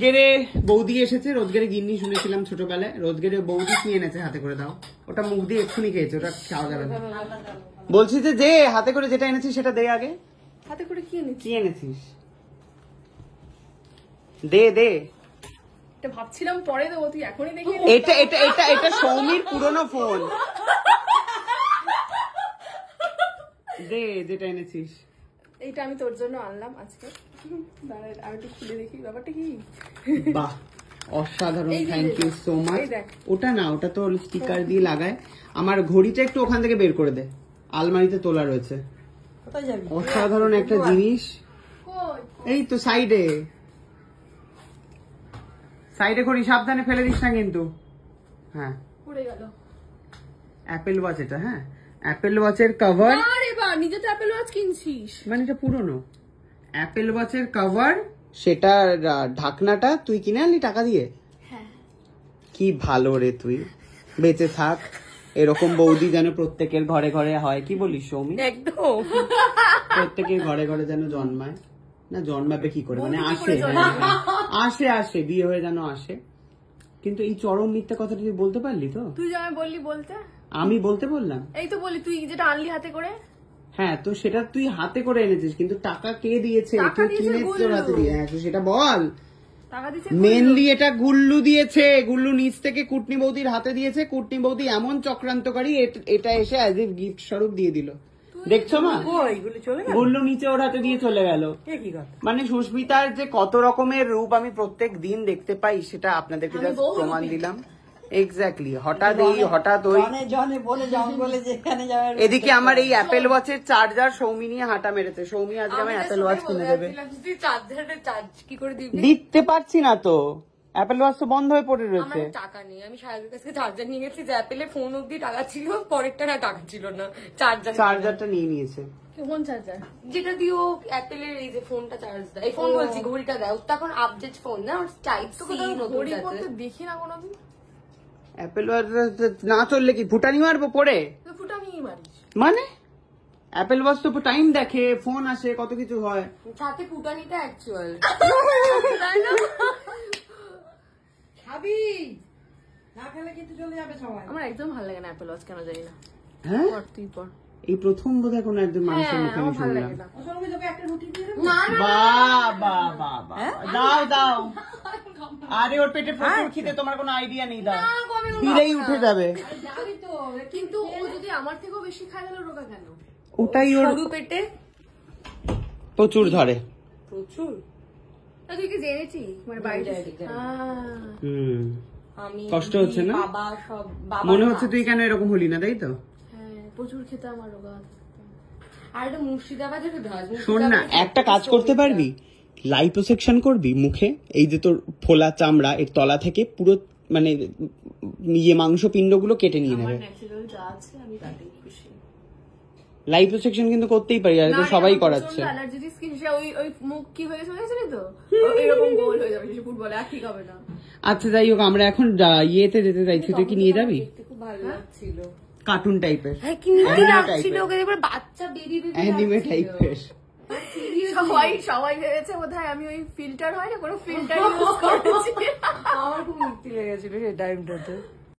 রোজগেরে বৌদি এসেছে, রোজগেরে গিন্নি শুনেছিলাম ছোটবেলায়, রোজগেরে বৌদি কি এনেছে হাতে করে দাও, ওটা মুখ দিয়ে এক্ষুনি খেয়েছে, ওটা খাওয়া যাবে না। বলছি যে হাতে করে যেটা এনেছিস সেটা দে আগে। হাতে করে কি এনেছিস দে দে। এটা ভাবছিলাম পরে দেবো, তুই এখনই দেখি। এটা এটা এটা এটা সৌমির পুরনো ফোন। দে যেটা এনেছিস। এইটা আমি তোর জন্য আনলাম আজকে। দাঁড়া আর একটু খুলে দেখি ব্যাপারটা কি। বাহ অসাধারণ, থ্যাংক ইউ সো মাচ। ওটা না, ওটা তো স্টিকার দিয়ে লাগায়। আমার ঘড়িটা একটু ওখান থেকে বের করে দে, আলমারিতে তোলা রয়েছে। অসাধারণ একটা জিনিস। এই তো সাইডে সাইডে ঘড়ি, সাবধানে ফেলে দিস না কিন্তু। হ্যাঁ পড়ে গেল। অ্যাপেল ওয়াচ এটা। হ্যাঁ অ্যাপেল ওয়াচের কভার। আরে বাহ, নিজে তো অ্যাপেল ওয়াচ কিনছিস? মানে এটা পুরনো অ্যাপেল ওয়াচের কভার, সেটা ঢাকনাটা তুই কিনে আনলি টাকা দিয়ে? হ্যাঁ। কি ভালো রে, তুই বেঁচে থাক, এরকম বৌদি যেন প্রত্যেকের ঘরে ঘরে হয়। কি বলিস সৌমি? একদম প্রত্যেকের ঘরে ঘরে যেন জন্মায়। না জন্মাবে কি করে, মানে আসে আসে আসে বিয়ে হয়ে যেন আসে। কিন্তু এই চরম মিথ্যা কথাটা তুই বলতে পারলি তো? তুই যা বললি বলতে, আমি বলতে বললাম? এই তো বলি তুই যেটা আনলি হাতে করে। হ্যাঁ তো সেটা তুই হাতে করে এনেছিস, কিন্তু টাকা কে দিয়েছে? কেউ কিনেছে তোর হাতে দিয়ে? হ্যাঁ সেটা বল। মেনলি এটা গুল্লু দিয়েছে, গুল্লু নিচ থেকে কুটনি বৌদির হাতে দিয়েছে। কুটনি বৌদি এমন চক্রান্তকারী, এটা এসে অ্যাজ ইফ গিফট স্বরূপ দিয়ে দিল। দেখছো মা, গুল্লু নিচে ওর হাতে দিয়ে চলে গেল। মানে সুস্মিতার যে কত রকমের রূপ আমি প্রত্যেক দিন দেখতে পাই, সেটা আপনাদেরকে জাস্ট প্রমাণ দিলাম। এক্স্যাক্টলি, হঠাৎ এই হঠাৎ ওই এদিকে আমার এই অ্যাপেল ওয়াচের চার্জার সৌমি নিয়ে হাঁটা মেরেছে। সৌমি আজকে আমার অ্যাপেল ওয়াচ কিনে দেবে। দিতে পারছি না তো, অ্যাপেল ওয়াচ তো বন্ধ হয়ে পড়ে রয়েছে। টাকা নেই, আমি সাহেবের কাছে চার্জার নিয়ে গেছি, যে অ্যাপেলে ফোন অব্দি টাকা ছিল, পরেরটা না টাকা ছিল না, চার্জারটা নিয়ে নিয়েছে। কোন চার্জার? যেটা দিয়ে ও অ্যাপেলের এই যে ফোনটা চার্জ দেয়, এই ফোন বলছি ঘড়িটা দেয়, তখন আপডেট ফোন না, টাইপ সি ঘড়ি পড়তে দেখি না কোনোদিন। অ্যাপেল ওয়াচ না চললে কি ফুটানি মারবো পড়ে? ফুটানি মারিস মানে অ্যাপেল ওয়াচ তো টাইম দেখে, ফোন আসে, কত কিছু হয়, সাথে ফুটানিটা অ্যাকচুয়াল। খাবি না, খেলে কিন্তু চলে যাবে সবাই। আমার একদম ভালো লাগে না অ্যাপেল ওয়াচ, কেন জানি না। হ্যাঁ তুই পর, এই প্রথম বোধহয় কোনো একজন মানুষের মুখে আমি শুনলাম। দাও দাও, আরে ওর পেটে প্রচুর খিদে, তোমার কোনো আইডিয়া নেই। দাও, দিলেই উঠে যাবে। কিন্তু ও যদি আমার থেকেও বেশি খায় তাহলে রোগা কেন? ওটাই ওর পেটে প্রচুর ধরে। প্রচুর? তুই কি জেনেছিস? মানে বাড়িতে কষ্ট হচ্ছে না? মনে হচ্ছে তুই কেন এরকম হলি না, তাই তো? প্রচুর খেতে আমার রোগা। আর এটা মুর্শিদাবাদের শোন না, একটা কাজ করতে পারবি, লাইপোসেকশন করবি মুখে। এই যে তোর ফোলা চামড়া, এর তলা থেকে পুরো মানে ইয়ে মাংস পিণ্ডগুলো কেটে নিয়ে নেবে। লাইপোসেকশন কিন্তু করতেই পারি, আর সবাই করাচ্ছে। আচ্ছা যাই হোক, আমরা এখন ইয়েতে যেতে চাইছি, তুই কি নিয়ে যাবি? খুব ভালো লাগছিল, কার্টুন টাইপের, বাচ্চা বেরিয়ে অ্যানিমে টাইপের। সবাই ভেবেছে বোধহয় আমি ওই ফিল্টার হয় না, কোনো ফিল্টার ইউজ করেছি। আমার খুব মুক্তি লেগেছিল সেই টাইমটাতে।